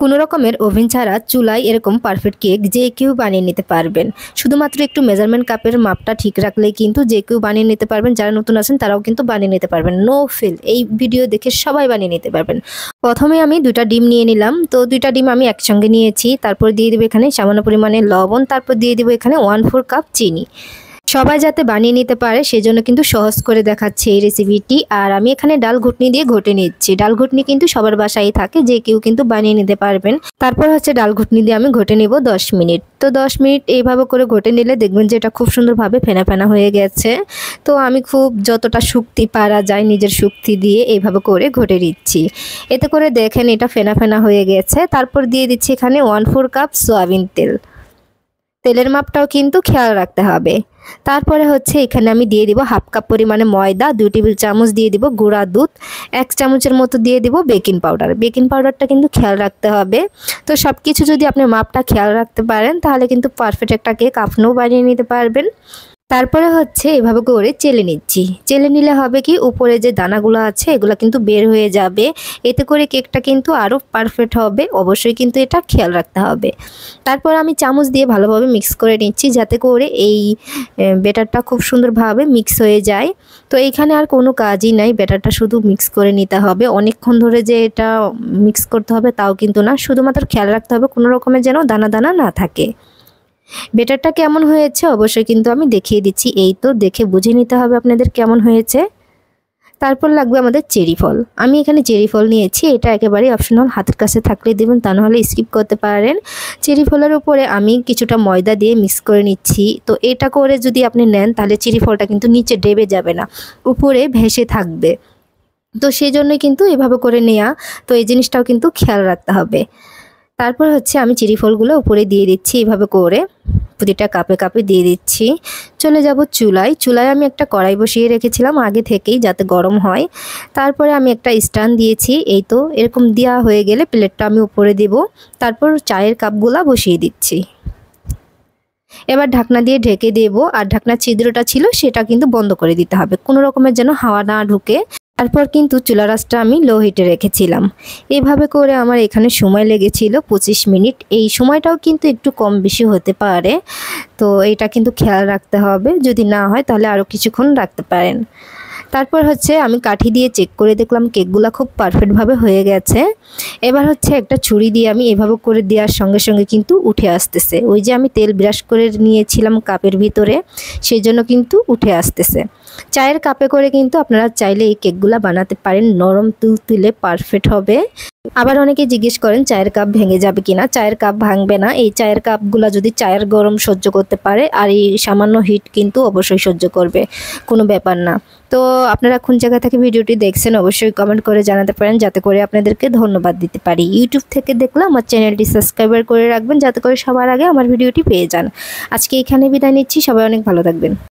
কোনো রকমের ওভেন ছাড়া চুলায় এরকম পারফেক্ট কেক যে কেউ বানিয়ে নিতে পারবেন। শুধুমাত্র একটু মেজারমেন্ট কাপের মাপটা ঠিক রাখলেই কিন্তু যে কেউ বানিয়ে নিতে পারবেন। যারা নতুন আছেন তারাও কিন্তু বানিয়ে নিতে পারবেন, নো ফেল। এই ভিডিও দেখে সবাই বানিয়ে নিতে পারবেন। প্রথমে আমি 2টা ডিম নিয়ে নিলাম। তো 2টা ডিম আমি একসঙ্গে নিয়েছি। তারপর দিয়ে দেবো এখানে সামান্য পরিমাণে লবণ। তারপর দিয়ে দেবো এখানে 1/4 কাপ চিনি। সবাই যাতে বানিয়ে নিতে পারে সেজন্য কিন্তু সহজ করে দেখাচ্ছে এই রেসিপিটি। আর আমি এখানে ডাল ঘুটনি দিয়ে ঘটে নিচ্ছি। ডাল ঘুটনি কিন্তু সবার বাসায় থাকে, যে কেউ কিন্তু বানিয়ে নিতে পারবেন। তারপর হচ্ছে ডাল ঘুটনি দিয়ে আমি ঘটে নেব 10 মিনিট। তো 10 মিনিট এইভাবে করে ঘটে নিলে দেখবেন যে এটা খুব সুন্দরভাবে ফেনা ফেনা হয়ে গেছে। তো আমি খুব যতটা শক্তি পারা যায় নিজের শক্তি দিয়ে এইভাবে করে ঘটে দিচ্ছি। এতে করে দেখেন এটা ফেনা ফেনা হয়ে গেছে। তারপর দিয়ে দিচ্ছি এখানে 1/4 কাপ সয়াবিন তেল। তেলের মাপটাও কিন্তু খেয়াল রাখতে হবে। তারপরে হচ্ছে এখানে আমি দিয়ে দিব 1/2 কাপ পরিমাণে ময়দা, 2 টেবিল চামচ দিয়ে দিব গুঁড়া দুধ, 1 চামচের মতো দিয়ে দিব বেকিং পাউডার। বেকিং পাউডারটা কিন্তু খেয়াল রাখতে হবে। তো সব কিছু যদি আপনি মাপটা খেয়াল রাখতে পারেন তাহলে কিন্তু পারফেক্ট একটা কেক আপনিও বানিয়ে নিতে পারবেন। তারপরে হচ্ছে এভাবে করে চেলে নিচ্ছি। চেলে নিলে হবে কি, উপরে যে দানাগুলো আছে এগুলো কিন্তু বের হয়ে যাবে। এতে করে কেকটা কিন্তু আরও পারফেক্ট হবে। অবশ্যই কিন্তু এটা খেয়াল রাখতে হবে। তারপর আমি চামচ দিয়ে ভালোভাবে মিক্স করে নিচ্ছি যাতে করে এই ব্যাটারটা খুব সুন্দরভাবে মিক্স হয়ে যায়। তো এইখানে আর কোনো কাজই নাই, ব্যাটারটা শুধু মিক্স করে নিতে হবে। অনেকক্ষণ ধরে যে এটা মিক্স করতে হবে তাও কিন্তু না, শুধুমাত্র খেয়াল রাখতে হবে কোনো রকমের যেন দানা দানা না থাকে। ব্যাটারটা কেমন হয়েছে অবশ্যই কিন্তু আমি দেখিয়ে দিচ্ছি। এই তো দেখে বুঝে নিতে হবে আপনাদের কেমন হয়েছে। তারপর লাগবে আমাদের চেরি ফল। আমি এখানে চেরি ফল নিয়েছি, এটা একেবারেই অপশনাল, হাতের কাছে থাকলে দেবেন, তা নাহলে স্কিপ করতে পারেন। চেরি ফলের উপরে আমি কিছুটা ময়দা দিয়ে মিক্স করে নিচ্ছি। তো এটা করে যদি আপনি নেন তাহলে চেরি ফলটা কিন্তু নিচে ডেবে যাবে না, উপরে ভেসে থাকবে। তো সেই জন্যই কিন্তু এভাবে করে নেওয়া। তো এই জিনিসটাও কিন্তু খেয়াল রাখতে হবে। তারপর হচ্ছে আমি চেরি ফলগুলো উপরে দিয়ে দিচ্ছি এভাবে করে, প্রতিটা কাপে কাপে দিয়ে দিচ্ছি। চলে যাব চুলায়। চুলায় আমি একটা কড়াই বসিয়ে রেখেছিলাম আগে থেকেই যাতে গরম হয়। তারপরে আমি একটা স্ট্যান্ড দিয়েছি। এই তো এরকম দেওয়া হয়ে গেলে প্লেটটা আমি উপরে দেব। তারপর চায়ের কাপগুলা বসিয়ে দিচ্ছি। এবার ঢাকনা দিয়ে ঢেকে দেব। আর ঢাকনার ছিদ্রটা ছিল সেটা কিন্তু বন্ধ করে দিতে হবে, কোনো রকমের যেন হাওয়া না ঢুকে। তারপর কিন্তু চুলার আঁচটা আমি লো হিটে রেখেছিলাম। এভাবে করে আমার এখানে সময় লেগেছিল 25 মিনিট। এই সময়টাও কিন্তু একটু কম বেশি হতে পারে, তো এটা কিন্তু খেয়াল রাখতে হবে। যদি না হয় তাহলে আরও কিছুক্ষণ রাখতে পারেন। তারপর হচ্ছে আমি কাঠি দিয়ে চেক করে দেখলাম কেকগুলো খুব পারফেক্টভাবে হয়ে গেছে। এবার হচ্ছে একটা ছুরি দিয়ে আমি এভাবে করে দেওয়ার সঙ্গে সঙ্গে কিন্তু উঠে আসতেছে। ওই যে আমি তেল ব্রাশ করে নিয়েছিলাম কাপের ভিতরে, সেই জন্য কিন্তু উঠে আসতেছে। চায়ের কাপে করে কিন্তু আপনারা চাইলে এই কেকগুলো বানাতে পারেন, নরম তুলতুলে পারফেক্ট হবে। আবার অনেকে জিজ্ঞেস করেন চায়ের কাপ ভেঙে যাবে কিনা। চায়ের কাপ ভাঙবে না। এই চায়ের কাপগুলো যদি চায়ের গরম সহ্য করতে পারে আর এই সামান্য হিট কিন্তু অবশ্যই সহ্য করবে, কোনো ব্যাপার না। তো আপনারা কোন জায়গা থেকে ভিডিওটি দেখছেন অবশ্যই কমেন্ট করে জানাতে পারেন, যাতে করে আপনাদেরকে ধন্যবাদ দিতে পারি। ইউটিউব থেকে দেখলে আমার চ্যানেলটি সাবস্ক্রাইব করে রাখবেন যাতে করে সবার আগে আমার ভিডিওটি পেয়ে যান। আজকে এখানে বিদায় নিচ্ছি, সবাই অনেক ভালো থাকবেন।